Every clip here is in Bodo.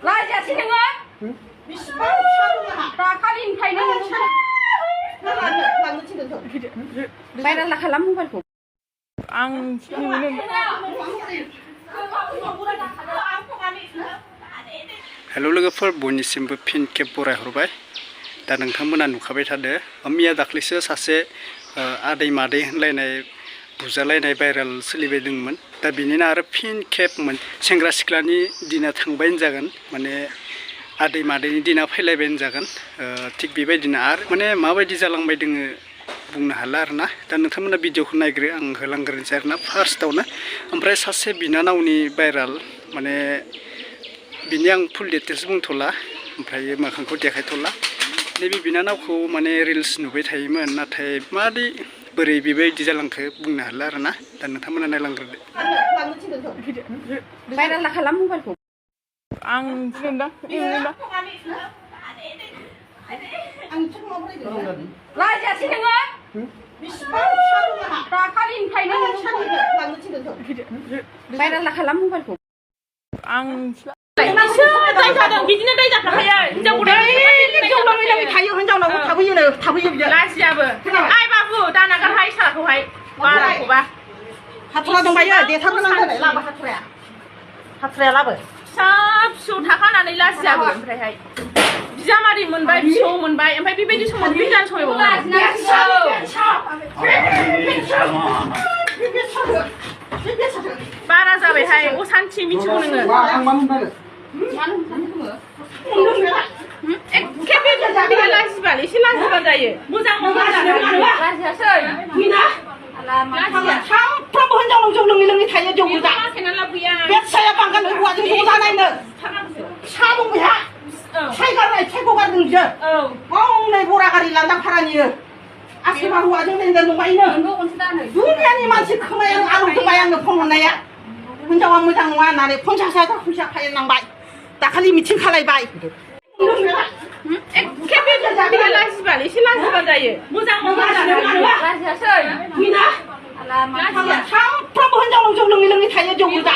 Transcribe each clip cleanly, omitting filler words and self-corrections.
라이자지 नोङो दाखालिनिफ्रायनो भाइरेल खालाम मबाइलखौ आं हेल' लोगोफोर बयनिसिमबो फिन खेब बरायहरबाय दा नोंथांमोना नुखाबाय थादो मैया दाख्लैसो सासे आदै मादै होनलायनाय बुजालायनाय भाइरेल सोलिबाय दंमोन दा बिनिनो आरो फिन खेब सेंग्रा सिख्लानि दिना थांबाय होनजागोन माने आदै मादैनि दिना फैलायबाय होनजागोन थिग बेबायदिनो आरो माने माबायदि जालांबाय दोङो बुंनो हाला आरोना दा नोंथांमोना भिडिअखौ नायग्रो आं होलांग्रोनोसै आरोना फार्स्टआवनो ओमफ्राय सासे बिनानावनि भाइरेल माने बिनि आं फुल डिटेल्स बुंथ'ला ओमफ्राय मोखांखौ देखायथ'ला नैबे बिनानावखौ माने रिल्स नुबाय थायोमोन नाथाय मादि बोरै बेबायदि जालांखो बुंनो हाला आरोना दा नोंथांमोना नायलांग्रोदो भाइरेल खालाम मबाइलखौ आं रायजासै नोङो दाखालिनिफ्रायनो भाइरेल खालाम मबाइलखौ आं बिदिनो दै जाखायो हिनजाव थायो हिनजावनावबो थाबोयो लाजियाबो आइ बाबु दानागारहाय सालाखौहाय बाराखौबा हाथुरा दंबायो देथारनांगोन लाबो हाथुराया लाबो फिसा फिसौ थाखानानै लाजियाबो ओमफ्रायहाय बिजामादै मोनबाय फिसौ मोनबाय ओमफ्राय बेबायदि समाव बिजान सहायबावो बारा जाबायहाय असान्थि मिथिगौ नोङो लाजिबाल एसे लाजिबा जायो मोजां लाजियासै सानफ्रामबो हिनजावनाव जौ लोङै थायो जौ गोजा बे फिसाया बांगाल हौवाजों ज' जानायनो सा दं बेहा सायगारनाय सायख' गारदों बियो हनै बरा गारि लांदां भारानियो आसोमा हौवाजों लेनदेन दंबायनो दुनियानि मानसि खोमाया आलौदोंबाय आंनो फन हरनाया हिनजावा मोजां नङा होननानै 50,000 फैसा खालायनांबाय दाखालि मिथिं खालायबाय लाजिबाल एसे लाजिबा जायो मोजां लाजियासै सानफ्रामबो हिनजावनाव जौ लोङै थायो जौ गोजा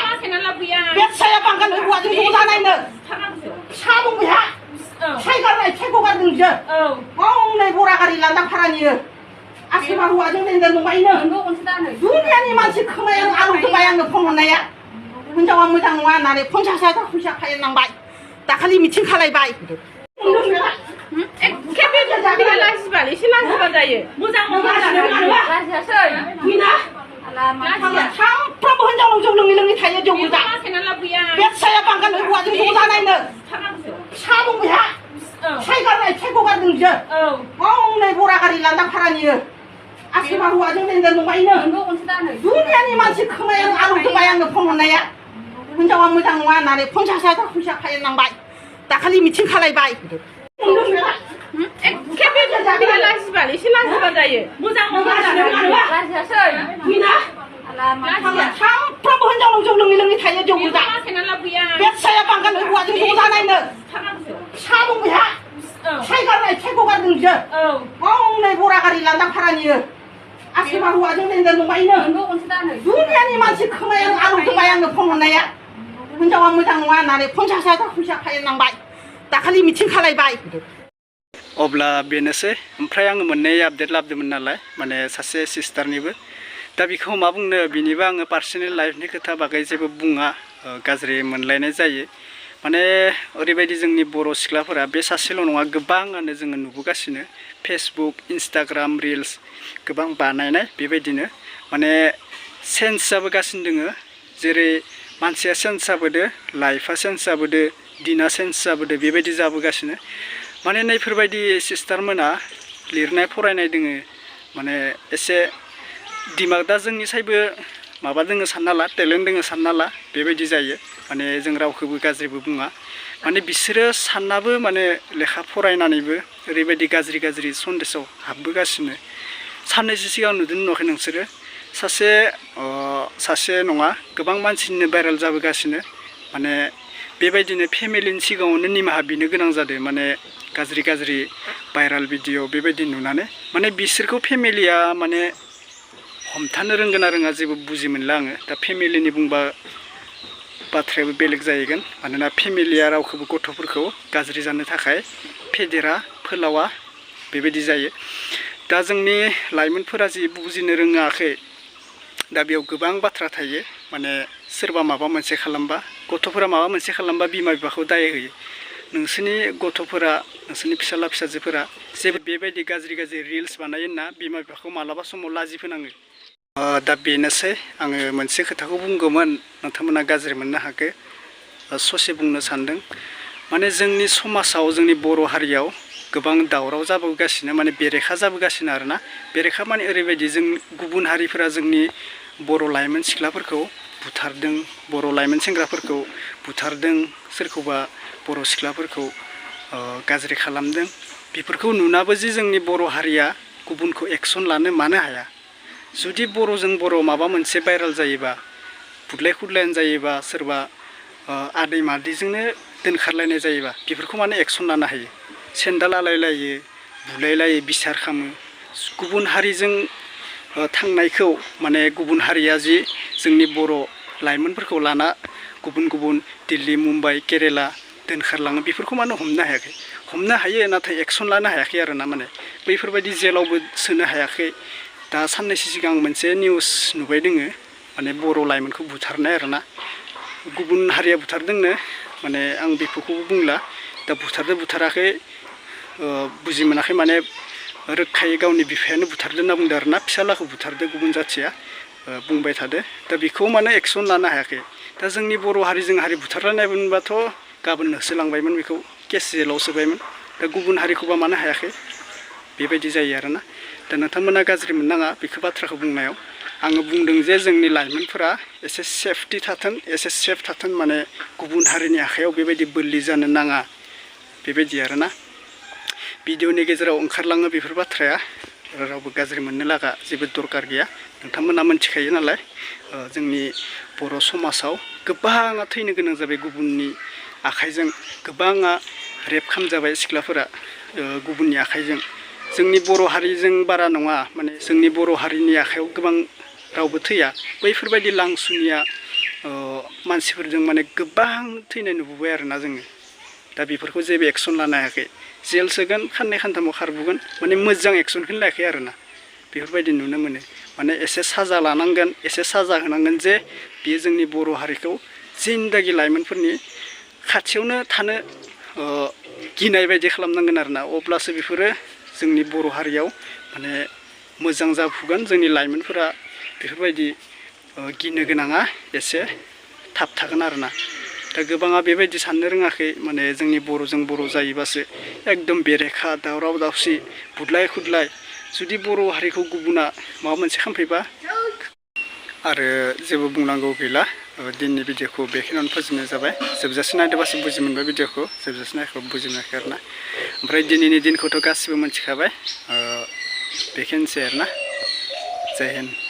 बे फिसाया बांगाल हौवाजों ज' जानायनो सा दं बेहा सायगारनाय सायख' गारदों बियो हनै बरा गारि लांदां भारानियो आसोमा हौवाजों लेनदेन दंबायनो दुनियानि मानसि खोमाया आलौदोंबाय आंनो फन हरनाया हिनजावा मोजां नङा होननानै 50,000 फैसा खालायनांबाय दाखालि मिथिं खालायबाय लाजिबाल एसे लाजिबा जायो मोजां लाजियासै सानफ्रामबो हिनजावनाव जौ लोङै थायो जौ गोजा बे फिसाया बांगाल हौवाजों ज' जानायनो सा दं बेहा सायगारनाय सायख' गारदों बियो हनै बरा गारि लांदां भारानियो आसोमा हौवाजों लेनदेन दंबायनो दुनियानि मानसि खोमाया आलौदोंबाय आंनो फन हरनाया हिनजावा मोजां नङा होननानै 50,000 फैसा खालायनांबाय दाखालि मिथिं खालायबाय लाजिबाल एसे लाजिबा जायो मोजां लाजियासै सानफ्रामबो हिनजावनाव जौ लोङै थायो जौ गोजा बे फिसाया बांगाल हौवाजों ज' जानायनो सा दं बेहा सायगारनाय सायख' गारदों बियो हनै बरा गारि लांदां भारानियो आसोमा हौवाजों लेनदेन दंबायनो दुनियानि मानसि खोमाया आलौदोंबाय आंनो फन हरनाया हिनजावा मोजां नङा होननानै 50,000 फैसा खालायनांबाय दाखालि मिथिं खालायबाय अब्ला बेनोसै ओमफ्राय आङो मोननै आपडेट लाबोदोंमोन नालाय माने सासे सिस्टारनिबो दा बेखौ मा बुंनो बिनिबो आङो पार्सनेल लाइफनि खोथा बागै जेबो बुङा गाज्रि मोनलायनाय जायो माने ओरैबायदि जोंनि बर' सिख्लाफोरा बे सासेल' नङा गोबाङानो जोङो नुबोगासिनो फेसबुक इन्स्टाग्राम रिल्स गोबां बानायनाय बेबायदिनो माने सेन्स जाबोगासिनो दोङो जेरै मानसिया सेन्स जाबोदो लाइफआ सेन्स जाबोदो दिना सेन्स जाबोदो बेबायदि जाबोगासिनो माने नैफोरबायदि सिस्टारमोना लिरनाय फरायनाय दोङो माने एसे दिमाग दा जोंनि सायबो माबा दोङो सानना ला टेलेन्ट दोङो सानना ला बेबायदि जायो माने जों रावखौबो गाज्रिबो बुङा माने बिसोरो साननाबो माने लेखा फरायनानैबो ओरैबायदि गाज्रि सन्देसाव हाबबोगासिनो साननैसो सिगां नुदों नुवाखै नोंसोरो सासे नङा गोबां मानसिनो भाइरेल जाबोगासिनो माने बेबायदिनो फेमिलिनि सिगाङावनो निमाहा बिनो गोनां जादों माने गाज्रि भाइरेल भिडिअ बेबायदि नुनानै माने बिसोरखौ फेमिलिया माने हमथानो रोंगोन ना रोङा जेबो बुजि मोनला आङो दा फेमिलिनि बुंबा बाथ्रायाबो बेलेग जाहैगोन मानोना फेमिलिया रावखौबो गथ'फोरखौ गाज्रि जानो थाखाय फेदेरा फोलावा बेबायदि जायो दा जोंनि लाइमोनफोरा जि बुजिनो रोङाखै दा बेयाव गोबां बाथ्रा थायो माने सोरबा माबा मोनसे खालामबा गथ'फोरा माबा मोनसे खालामबा बिमा बिफाखौ दाय होयो नोंसोरनि गथ'फोरा नोंसोरनि फिसाला फिसाजोफोरा जेबो बेबायदि गाज्रि गाज्रि रिल्स बानायो ना बिमा बिफाखौ मालाबा समाव लाजि फोनाङो दा बेनोसै आङो मोनसे खोथाखौ बुंगौमोन नोंथांमोना गाज्रि मोननो हागौ ससे बुंनो सानदों माने जोंनि समाजाव जोंनि बर' हारियाव गोबां दावराव जाबोगासिनो माने बेरेखा जाबोगासिनो आरोना बेरेखा माने ओरैबायदि जों गुबुन हारिफोरा जोंनि बर' लाइमोन सिख्लाफोरखौ बुथारदों बर' लाइमोन सेंग्राफोरखौ बुथारदों सोरखौबा बर' सिख्लाफोरखौ गाज्रि खालामदों बेफोरखौ नुनाबो जे जोंनि बर' हारिया गुबुनखौ एक्सन लानो मानो हाया जुदि बर'जों बर' माबा मोनसे भाइरेल जायोबा बुदलाय खुदलायानो जायोबा सोरबा आदै मादैजोंनो दोनखारलायनाय जायोबा बेफोरखौ माने एक्सन लानो हायो सेन्डाल आलायलायो बुलायलायो बिसार खालामो गुबुन हारिजों थांनायखौ माने गुबुन हारिया जि जोंनि बर' लाइमोनफोरखौ लाना गुबुन गुबुन दिल्ली मुम्बाइ केरेला दोनखारलाङो बेफोरखौ माने हमनो हायाखै हमनो हायो नाथाय एक्सन लानो हायाखै आरो ना माने बैफोरबायदि जेलावबो सोनो हायाखै दा साननैसो सिगां मोनसे निउस नुबाय दोङो माने बर' लाइमोनखौ बुथारनाय आरोना गुबुन हारिया बुथारदोंनो माने आं बेफोरखौबो बुंला दा बुथारदो बुथाराखै बुजि मोनाखै माने रोखायै गावनि बिफायानो बुथारदो होनना बुंदो आरोना फिसालाखौ बुथारदो गुबुन जाथिया बुंबाय थादो दा बेखौ माने एक्सन लानो हायाखै दा जोंनि बर' हारिजों हारि बुथारलायनायमोनबाथ' गाबोन होसोलांबायमोन बेखौ केस जेलाव सोबायमोन दा गुबुन हारिखौबा मानो हायाखै बेबायदि जायो आरोना दा नोंथांमोना गाज्रि मोननाङा बेखौ बाथ्राखौ बुंनायाव आङो बुंदों जे जोंनि लाइमोनफोरा एसे सेफटि थाथों एसे सेफ थाथों माने गुबुन हारिनि आखायाव बेबायदि बोलि जानो नाङा बेबायदि आरोना भिडिअनि गेजेराव ओंखारलाङो बेफोर बाथ्राया रावबो गाज्रि मोननो लागा जेबो दरकार गैया नोंथांमोना मिथिखायो नालाय जोंनि बर' समाजाव गोबाङा थैनो गोनां जाबाय गुबुननि आखाइजों गोबाङा रेप खालामजाबाय सिख्लाफोरा गुबुननि आखाइजों जोंनि बर' हारिजों बारा नङा माने जोंनि बर' हारिनि आखायाव गोबां रावबो थैया बैफोरबायदि लांसुनिया मानसिफोरजों माने गोबां थैनाय नुबोबाय आरोना जोङो दा बेफोरखौ जेबो एक्सन लानो हायाखै जेल सोगोन खाननै खानथामाव खारबोगोन माने मोजां एक्सनखौनो लायाखै आरोना बेफोरबायदि नुनो मोनो माने एसे साजा लानांगोन एसे साजा होनांगोन जे बियो जोंनि बर' हारिखौ जिन्दागि लाइमोनफोरनि खाथियावनो थानो गिनाय बायदि खालामनांगोन आरोना अब्लासो बेफोरो जोंनि बर' हारियाव माने मोजां जाफुगोन जोंनि लाइमोनफोरा बेफोरबायदि गिनो गोनाङा एसे थाब थागोन आरोना दा गोबाङा बेबायदि साननो रोङाखै माने जोंनि बर'जों बर' जायोबासो एकदम बेरेखा दावराव दावसि बुदलाय खुदलाय जुदि बर' हारिखौ गुबुना माबा मोनसे खालामफैबा आरो जेबो बुंनांगौ गैला दिनैनि भिडिअखौ बेखिनियावनो फोजोबनाय जाबाय जोबजासे नायदोंबासो बुजि मोनबाय भिडिअखौ जोबजासे नायखौ बुजि मोनाखै आरोना ओमफ्राय दिनैनि दिनखौथ' गासिबो मिथिखाबाय बेखिनिसै आरोना जय हिन्द